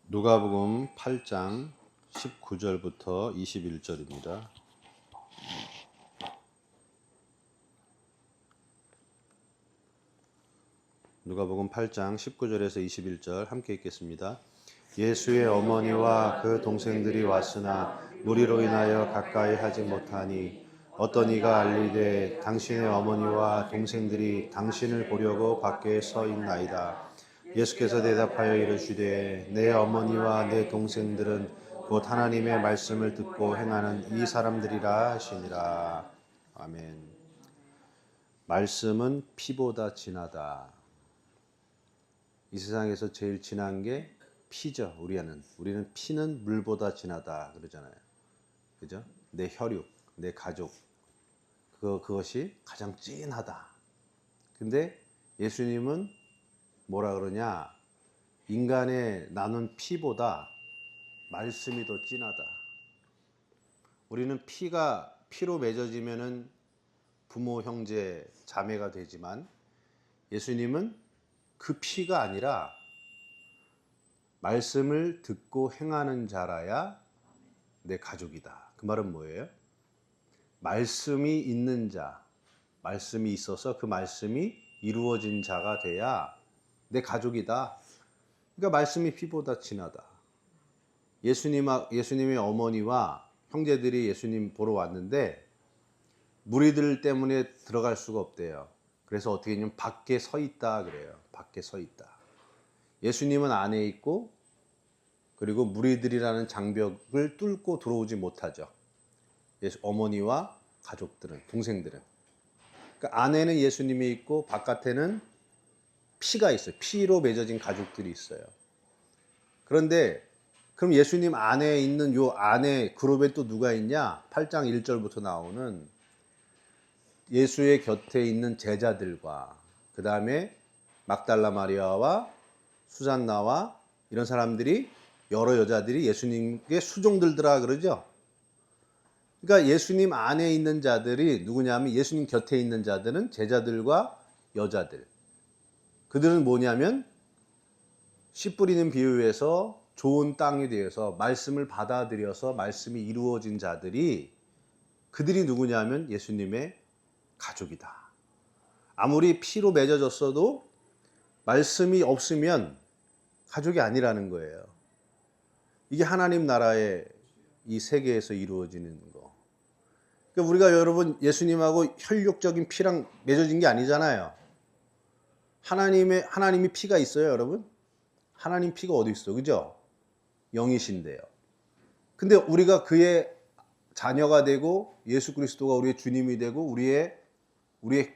누가복음 8장 19절부터 21절입니다. 누가복음 8장 19절에서 21절 함께 읽겠습니다. 예수의 어머니와 그 동생들이 왔으나 무리로 인하여 가까이 하지 못하니 어떤 이가 알리되 당신의 어머니와 동생들이 당신을 보려고 밖에 서 있나이다. 예수께서 대답하여 이르시되 내 어머니와 내 동생들은 곧 하나님의 말씀을 듣고 행하는 이 사람들이라 하시니라. 아멘. 말씀은 피보다 진하다. 이 세상에서 제일 진한 게 피죠. 우리는 피는 물보다 진하다 그러잖아요. 그죠? 내 혈육, 내 가족, 그것이 가장 진하다. 근데 예수님은 뭐라 그러냐? 인간의 나눈 피보다 말씀이 더 진하다. 우리는 피로 맺어지면은 부모, 형제, 자매가 되지만 예수님은 그 피가 아니라 말씀을 듣고 행하는 자라야 내 가족이다. 그 말은 뭐예요? 말씀이 있는 자, 말씀이 있어서 그 말씀이 이루어진 자가 돼야 내 가족이다. 그러니까 말씀이 피보다 진하다. 예수님의 어머니와 형제들이 예수님 보러 왔는데 무리들 때문에 들어갈 수가 없대요. 그래서 어떻게 했냐면 밖에 서 있다 그래요. 밖에 서 있다. 예수님은 안에 있고 그리고 무리들이라는 장벽을 뚫고 들어오지 못하죠. 어머니와 가족들은, 동생들은. 그러니까 안에는 예수님이 있고 바깥에는 피가 있어요. 피로 맺어진 가족들이 있어요. 그런데 그럼 예수님 안에 있는 요 안에 그룹에 또 누가 있냐? 8장 1절부터 나오는 예수의 곁에 있는 제자들과 그 다음에 막달라 마리아와 수산나와 이런 사람들이 여러 여자들이 예수님께 수종들더라 그러죠. 그러니까 예수님 안에 있는 자들이 누구냐면 예수님 곁에 있는 자들은 제자들과 여자들. 그들은 뭐냐면 씨 뿌리는 비유에서 좋은 땅이 되어서 말씀을 받아들여서 말씀이 이루어진 자들이 그들이 누구냐면 예수님의 가족이다. 아무리 피로 맺어졌어도 말씀이 없으면 가족이 아니라는 거예요. 이게 하나님 나라의 이 세계에서 이루어지는 거. 그러니까 우리가 여러분 예수님하고 혈육적인 피랑 맺어진 게 아니잖아요. 하나님이 피가 있어요, 여러분? 하나님 피가 어디 있어, 그죠? 영이신데요. 근데 우리가 그의 자녀가 되고 예수 그리스도가 우리의 주님이 되고 우리의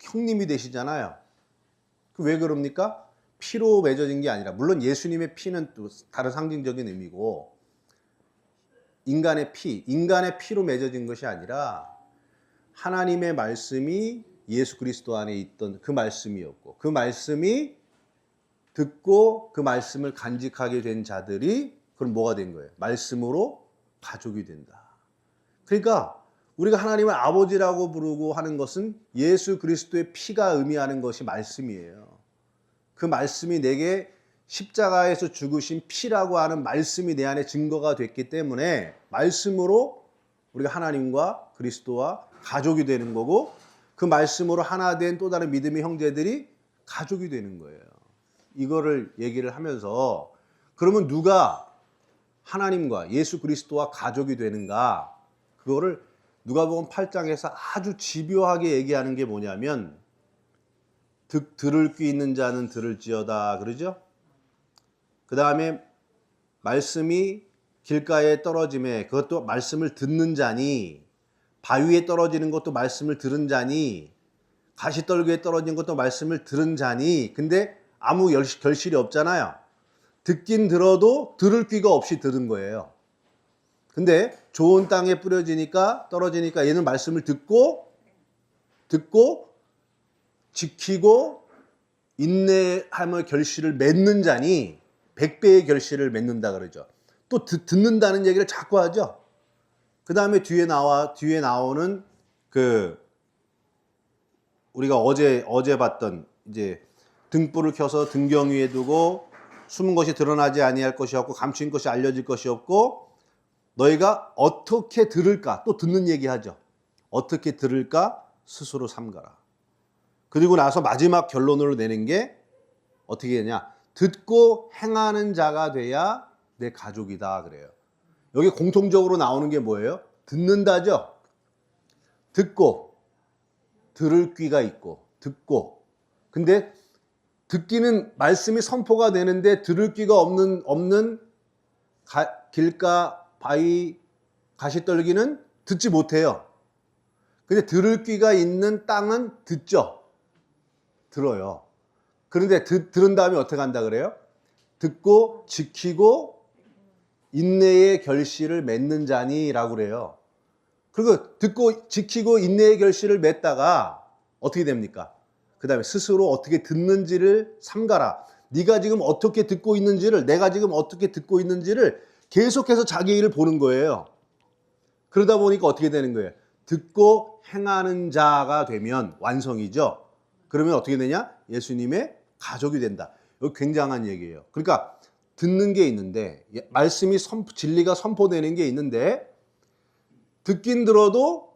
형님이 되시잖아요. 왜 그럽니까? 피로 맺어진 게 아니라 물론 예수님의 피는 또 다른 상징적인 의미고 인간의 피로 맺어진 것이 아니라 하나님의 말씀이 예수 그리스도 안에 있던 그 말씀이었고 그 말씀이 듣고 그 말씀을 간직하게 된 자들이 그럼 뭐가 된 거예요? 말씀으로 가족이 된다. 그러니까 우리가 하나님을 아버지라고 부르고 하는 것은 예수 그리스도의 피가 의미하는 것이 말씀이에요. 그 말씀이 내게 십자가에서 죽으신 피라고 하는 말씀이 내 안에 증거가 됐기 때문에 말씀으로 우리가 하나님과 그리스도와 가족이 되는 거고 그 말씀으로 하나 된 또 다른 믿음의 형제들이 가족이 되는 거예요. 이거를 얘기를 하면서 그러면 누가 하나님과 예수 그리스도와 가족이 되는가? 그거를 누가복음 8장에서 아주 집요하게 얘기하는 게 뭐냐면 들을 귀 있는 자는 들을지어다 그러죠? 그 다음에 말씀이 길가에 떨어짐에 그것도 말씀을 듣는 자니 바위에 떨어지는 것도 말씀을 들은 자니 가시떨기에 떨어진 것도 말씀을 들은 자니 근데 아무 결실이 없잖아요. 듣긴 들어도 들을 귀가 없이 들은 거예요. 근데 좋은 땅에 떨어지니까 얘는 말씀을 듣고 지키고 인내함의 결실을 맺는 자니 100배의 결실을 맺는다 그러죠. 또 듣는다는 얘기를 자꾸 하죠. 그 다음에 뒤에 나오는 우리가 어제 봤던 이제 등불을 켜서 등경 위에 두고 숨은 것이 드러나지 아니할 것이 없고 감추인 것이 알려질 것이 없고 너희가 어떻게 들을까? 또 듣는 얘기하죠. 어떻게 들을까? 스스로 삼가라. 그리고 나서 마지막 결론으로 내는 게 어떻게 되냐? 듣고 행하는 자가 돼야 내 가족이다 그래요. 여기 공통적으로 나오는 게 뭐예요? 듣는다죠. 듣고 들을 귀가 있고 듣고 근데 듣기는 말씀이 선포가 되는데 들을 귀가 없는 길가 바위 가시떨기는 듣지 못해요. 근데 들을 귀가 있는 땅은 듣죠. 들어요. 그런데 들은 다음에 어떻게 한다 그래요? 듣고 지키고 인내의 결실을 맺는 자니라고 그래요. 그리고 듣고 지키고 인내의 결실을 맺다가 어떻게 됩니까? 그 다음에 스스로 어떻게 듣는지를 삼가라. 네가 지금 어떻게 듣고 있는지를 내가 지금 어떻게 듣고 있는지를 계속해서 자기 일을 보는 거예요. 그러다 보니까 어떻게 되는 거예요? 듣고 행하는 자가 되면 완성이죠. 그러면 어떻게 되냐? 예수님의 가족이 된다. 이거 굉장한 얘기예요. 그러니까 듣는 게 있는데 말씀이 진리가 선포되는 게 있는데 듣긴 들어도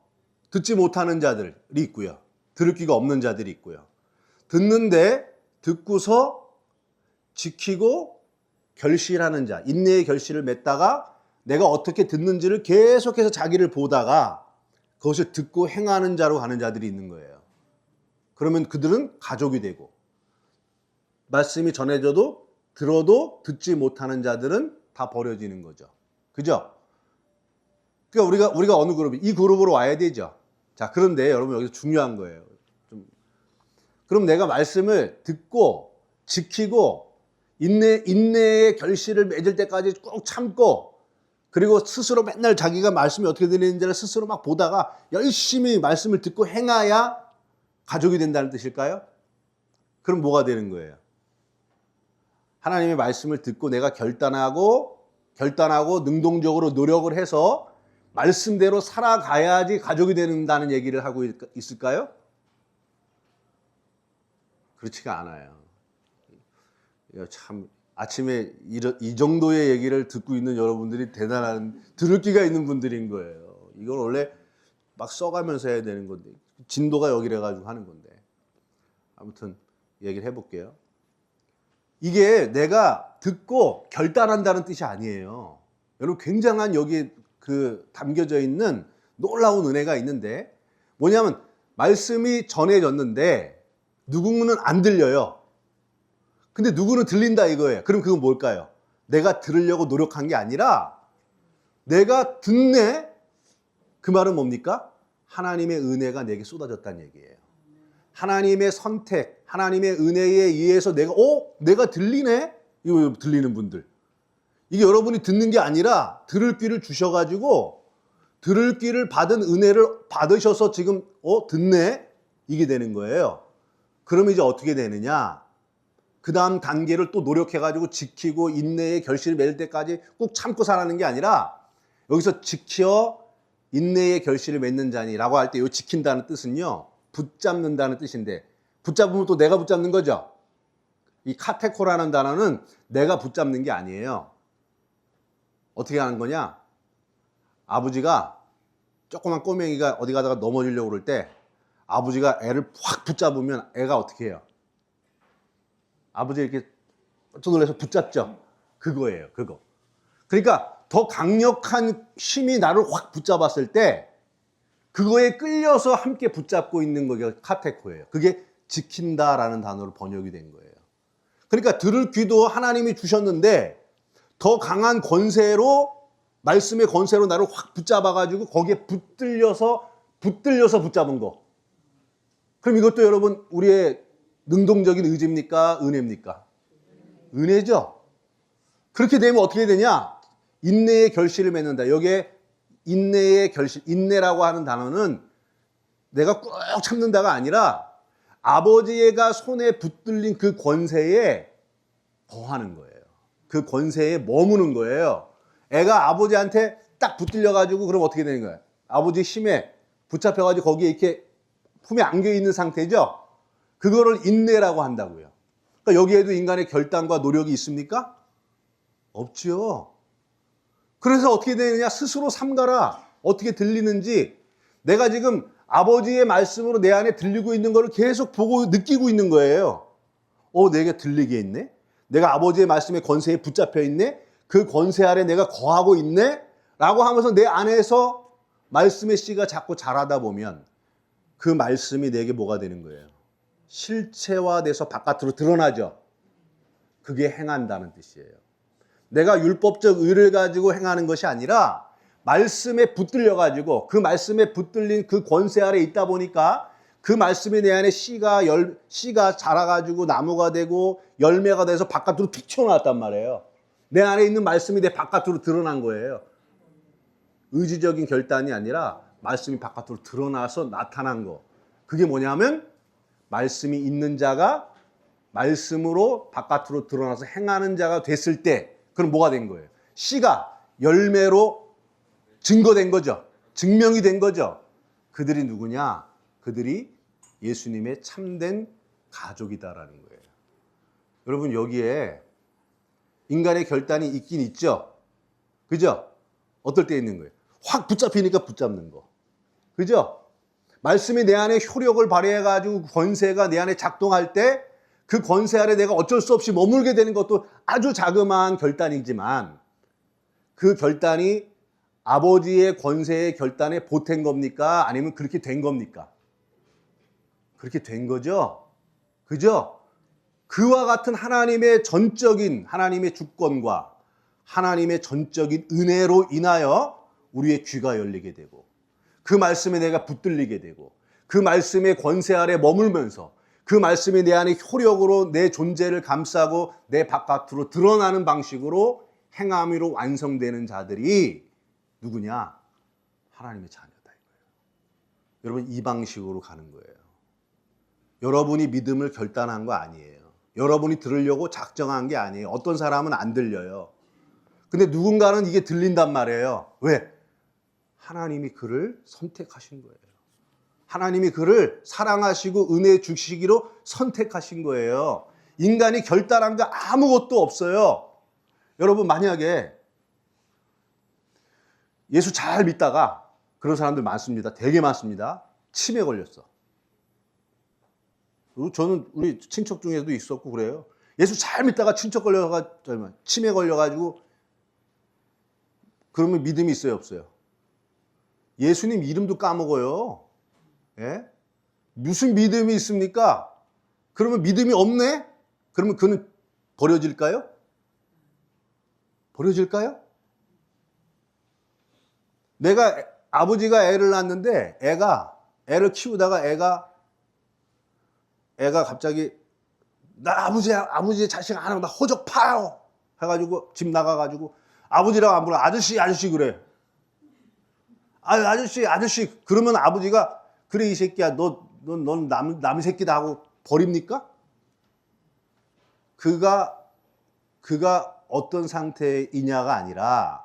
듣지 못하는 자들이 있고요. 들을 귀가 없는 자들이 있고요. 듣는데 듣고서 지키고 결실하는 자, 인내의 결실을 맺다가 내가 어떻게 듣는지를 계속해서 자기를 보다가 그것을 듣고 행하는 자로 가는 자들이 있는 거예요. 그러면 그들은 가족이 되고 말씀이 전해져도 들어도 듣지 못하는 자들은 다 버려지는 거죠. 그죠? 그러니까 우리가 어느 그룹이 이 그룹으로 와야 되죠. 자, 그런데 여러분 여기서 중요한 거예요. 그럼 내가 말씀을 듣고 지키고 인내의 결실을 맺을 때까지 꼭 참고 그리고 스스로 맨날 자기가 말씀이 어떻게 되는지를 스스로 막 보다가 열심히 말씀을 듣고 행해야 가족이 된다는 뜻일까요? 그럼 뭐가 되는 거예요? 하나님의 말씀을 듣고 내가 결단하고 능동적으로 노력을 해서 말씀대로 살아가야지 가족이 된다는 얘기를 하고 있을까요? 그렇지가 않아요. 참 아침에 이 정도의 얘기를 듣고 있는 여러분들이 대단한 들을 귀가 있는 분들인 거예요. 이건 원래 막 써가면서 해야 되는 건데 진도가 여기래 가지고 하는 건데 아무튼 얘기를 해볼게요. 이게 내가 듣고 결단한다는 뜻이 아니에요. 여러분 굉장한 여기에 담겨져 있는 놀라운 은혜가 있는데 뭐냐면 말씀이 전해졌는데 누구는 안 들려요. 근데 누구는 들린다 이거예요. 그럼 그건 뭘까요? 내가 들으려고 노력한 게 아니라 내가 듣네? 그 말은 뭡니까? 하나님의 은혜가 내게 쏟아졌다는 얘기예요. 하나님의 선택, 하나님의 은혜에 의해서 내가 들리네? 이거 들리는 분들. 이게 여러분이 듣는 게 아니라 들을 귀를 주셔가지고 들을 귀를 받은 은혜를 받으셔서 지금 듣네? 이게 되는 거예요. 그러면 이제 어떻게 되느냐? 그 다음 단계를 또 노력해가지고 지키고 인내의 결실을 맺을 때까지 꼭 참고 살아가는 게 아니라 여기서 지켜 인내의 결실을 맺는 자니라고 할 때 이 지킨다는 뜻은요. 붙잡는다는 뜻인데 붙잡으면 또 내가 붙잡는 거죠. 이 카테코라는 단어는 내가 붙잡는 게 아니에요. 어떻게 하는 거냐? 아버지가 조그만 꼬맹이가 어디 가다가 넘어지려고 그럴 때 아버지가 애를 확 붙잡으면 애가 어떻게 해요? 아버지 이렇게 깜짝 놀라서 붙잡죠. 그거예요. 그거. 그러니까 더 강력한 힘이 나를 확 붙잡았을 때 그거에 끌려서 함께 붙잡고 있는 거가 카테코예요. 그게 지킨다라는 단어로 번역이 된 거예요. 그러니까 들을 귀도 하나님이 주셨는데 더 강한 권세로 말씀의 권세로 나를 확 붙잡아가지고 거기에 붙들려서 붙잡은 거. 그럼 이것도 여러분 우리의 능동적인 의지입니까? 은혜입니까? 은혜죠. 그렇게 되면 어떻게 되냐? 인내의 결실을 맺는다. 여기에 인내의 결실, 인내라고 하는 단어는 내가 꾹 참는다가 아니라 아버지가 손에 붙들린 그 권세에 거하는 거예요. 그 권세에 머무는 거예요. 애가 아버지한테 딱 붙들려가지고 그럼 어떻게 되는 거예요? 아버지 힘에 붙잡혀가지고 거기에 이렇게 품에 안겨 있는 상태죠? 그거를 인내라고 한다고요. 그러니까 여기에도 인간의 결단과 노력이 있습니까? 없죠. 그래서 어떻게 되느냐? 스스로 삼가라. 어떻게 들리는지 내가 지금 아버지의 말씀으로 내 안에 들리고 있는 거를 계속 보고 느끼고 있는 거예요. 내게 들리게 있네? 내가 아버지의 말씀의 권세에 붙잡혀 있네? 그 권세 아래 내가 거하고 있네? 라고 하면서 내 안에서 말씀의 씨가 자꾸 자라다 보면 그 말씀이 내게 뭐가 되는 거예요? 실체화돼서 바깥으로 드러나죠. 그게 행한다는 뜻이에요. 내가 율법적 의를 가지고 행하는 것이 아니라 말씀에 붙들려 가지고 그 말씀에 붙들린 그 권세 아래 있다 보니까 그 말씀이 내 안에 씨가 자라 가지고 나무가 되고 열매가 돼서 바깥으로 툭 튀어나왔단 말이에요. 내 안에 있는 말씀이 내 바깥으로 드러난 거예요. 의지적인 결단이 아니라 말씀이 바깥으로 드러나서 나타난 거. 그게 뭐냐면 말씀이 있는 자가 말씀으로 바깥으로 드러나서 행하는 자가 됐을 때 그럼 뭐가 된 거예요? 씨가 열매로 증거된 거죠. 증명이 된 거죠. 그들이 누구냐? 그들이 예수님의 참된 가족이다라는 거예요. 여러분 여기에 인간의 결단이 있긴 있죠. 그죠? 어떨 때 있는 거예요? 확 붙잡히니까 붙잡는 거. 그죠? 말씀이 내 안에 효력을 발휘해가지고 권세가 내 안에 작동할 때 그 권세 아래 내가 어쩔 수 없이 머물게 되는 것도 아주 자그마한 결단이지만 그 결단이 아버지의 권세의 결단에 보탠 겁니까? 아니면 그렇게 된 겁니까? 그렇게 된 거죠? 그죠? 그와 같은 하나님의 전적인 하나님의 주권과 하나님의 전적인 은혜로 인하여 우리의 귀가 열리게 되고 그 말씀에 내가 붙들리게 되고 그 말씀의 권세 아래 머물면서 그 말씀이 내 안에 효력으로 내 존재를 감싸고 내 바깥으로 드러나는 방식으로 행함으로 완성되는 자들이 누구냐? 하나님의 자녀다 이거예요. 여러분 이 방식으로 가는 거예요. 여러분이 믿음을 결단한 거 아니에요. 여러분이 들으려고 작정한 게 아니에요. 어떤 사람은 안 들려요. 근데 누군가는 이게 들린단 말이에요. 왜? 하나님이 그를 선택하신 거예요. 하나님이 그를 사랑하시고 은혜 주시기로 선택하신 거예요. 인간이 결단한 게 아무것도 없어요. 여러분 만약에 예수 잘 믿다가 그런 사람들 많습니다. 되게 많습니다. 치매 걸렸어. 저는 우리 친척 중에도 있었고 그래요. 예수 잘 믿다가 치매 걸려가지고 그러면 믿음이 있어요 없어요? 예수님 이름도 까먹어요. 예? 무슨 믿음이 있습니까? 그러면 믿음이 없네? 그러면 그는 버려질까요? 버려질까요? 내가 아버지가 애를 낳았는데 애를 키우다가 애가 갑자기 나 아버지의 자식 하나 나 호적 파요 해가지고 집 나가가지고 아버지라고 안 불러 아저씨 그래. 아저씨 그러면 아버지가 그래 이 새끼야 넌 남 새끼다 하고 버립니까? 그가 어떤 상태이냐가 아니라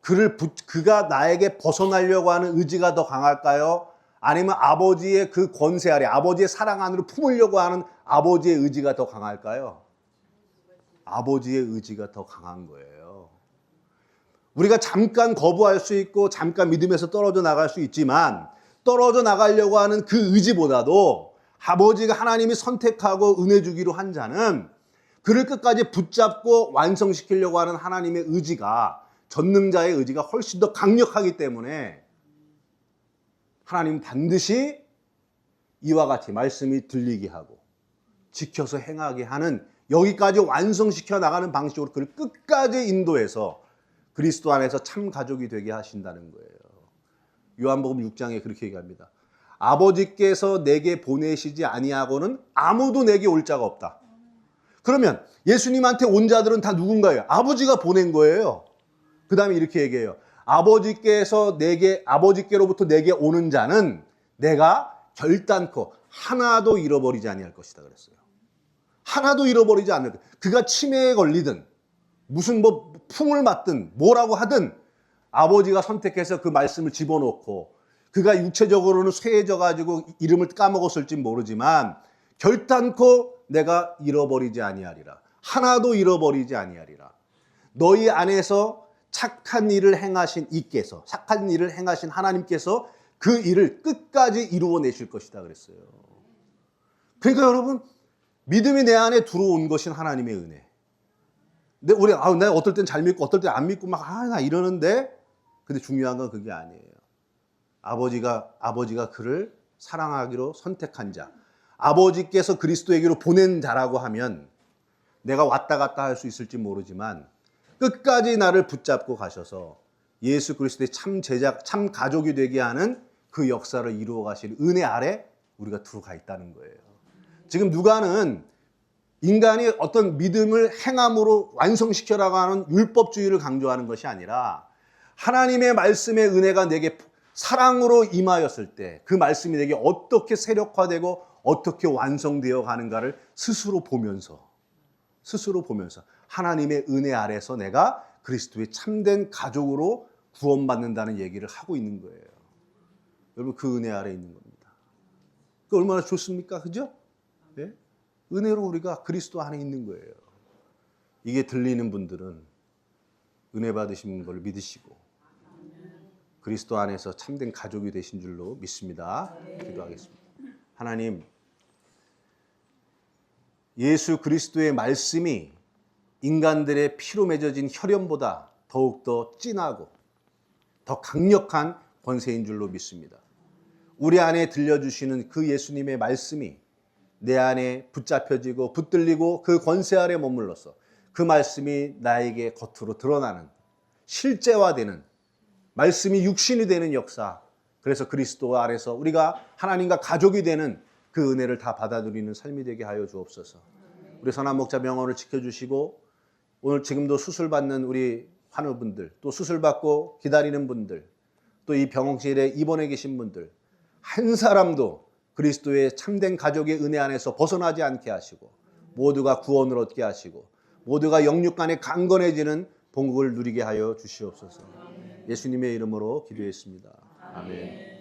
그가 나에게 벗어나려고 하는 의지가 더 강할까요? 아니면 아버지의 그 권세 아래 아버지의 사랑 안으로 품으려고 하는 아버지의 의지가 더 강할까요? 아버지의 의지가 더 강한 거예요. 우리가 잠깐 거부할 수 있고 잠깐 믿음에서 떨어져 나갈 수 있지만 떨어져 나가려고 하는 그 의지보다도 아버지가 하나님이 선택하고 은혜 주기로 한 자는 그를 끝까지 붙잡고 완성시키려고 하는 하나님의 의지가 전능자의 의지가 훨씬 더 강력하기 때문에 하나님은 반드시 이와 같이 말씀이 들리게 하고 지켜서 행하게 하는 여기까지 완성시켜 나가는 방식으로 그를 끝까지 인도해서 그리스도 안에서 참 가족이 되게 하신다는 거예요. 요한복음 6장에 그렇게 얘기합니다. 아버지께서 내게 보내시지 아니하고는 아무도 내게 올 자가 없다. 그러면 예수님한테 온 자들은 다 누군가요? 아버지가 보낸 거예요. 그 다음에 이렇게 얘기해요. 아버지께로부터 내게 오는 자는 내가 결단코 하나도 잃어버리지 아니할 것이다 그랬어요. 하나도 잃어버리지 않을 것. 그가 치매에 걸리든 무슨 풍을 맞든 뭐라고 하든 아버지가 선택해서 그 말씀을 집어넣고 그가 육체적으로는 쇠해져 가지고 이름을 까먹었을지 모르지만 결단코 내가 잃어버리지 아니하리라. 하나도 잃어버리지 아니하리라. 너희 안에서 착한 일을 행하신 이께서, 착한 일을 행하신 하나님께서 그 일을 끝까지 이루어내실 것이다 그랬어요. 그러니까 여러분, 믿음이 내 안에 들어온 것인 하나님의 은혜. 근데 내가 어떨 땐 잘 믿고 어떨 땐 안 믿고 나 이러는데, 근데 중요한 건 그게 아니에요. 아버지가 그를 사랑하기로 선택한 자, 아버지께서 그리스도에게로 보낸 자라고 하면 내가 왔다 갔다 할 수 있을지 모르지만 끝까지 나를 붙잡고 가셔서 예수 그리스도의 참 제자, 참 가족이 되게 하는 그 역사를 이루어 가실 은혜 아래 우리가 들어가 있다는 거예요. 지금 누가는 인간이 어떤 믿음을 행함으로 완성시켜라고 하는 율법주의를 강조하는 것이 아니라 하나님의 말씀의 은혜가 내게 사랑으로 임하였을 때 그 말씀이 내게 어떻게 세력화되고 어떻게 완성되어 가는가를 스스로 보면서 하나님의 은혜 아래서 내가 그리스도의 참된 가족으로 구원받는다는 얘기를 하고 있는 거예요. 여러분, 그 은혜 아래 있는 겁니다. 그 얼마나 좋습니까? 그죠? 네? 은혜로 우리가 그리스도 안에 있는 거예요. 이게 들리는 분들은 은혜 받으신 걸 믿으시고 그리스도 안에서 참된 가족이 되신 줄로 믿습니다. 기도하겠습니다. 하나님, 예수 그리스도의 말씀이 인간들의 피로 맺어진 혈연보다 더욱더 진하고 더 강력한 권세인 줄로 믿습니다. 우리 안에 들려주시는 그 예수님의 말씀이 내 안에 붙잡혀지고 붙들리고 그 권세 아래 머물러서 그 말씀이 나에게 겉으로 드러나는 실제화되는 말씀이 육신이 되는 역사, 그래서 그리스도 아래서 우리가 하나님과 가족이 되는 그 은혜를 다 받아들이는 삶이 되게 하여 주옵소서. 우리 선한 목자 명언을 지켜주시고 오늘 지금도 수술받는 우리 환우분들, 또 수술받고 기다리는 분들, 또 이 병실에 입원해 계신 분들 한 사람도 그리스도의 참된 가족의 은혜 안에서 벗어나지 않게 하시고 모두가 구원을 얻게 하시고 모두가 영육 간에 강건해지는 복을 누리게 하여 주시옵소서. 예수님의 이름으로 기도했습니다. 아멘.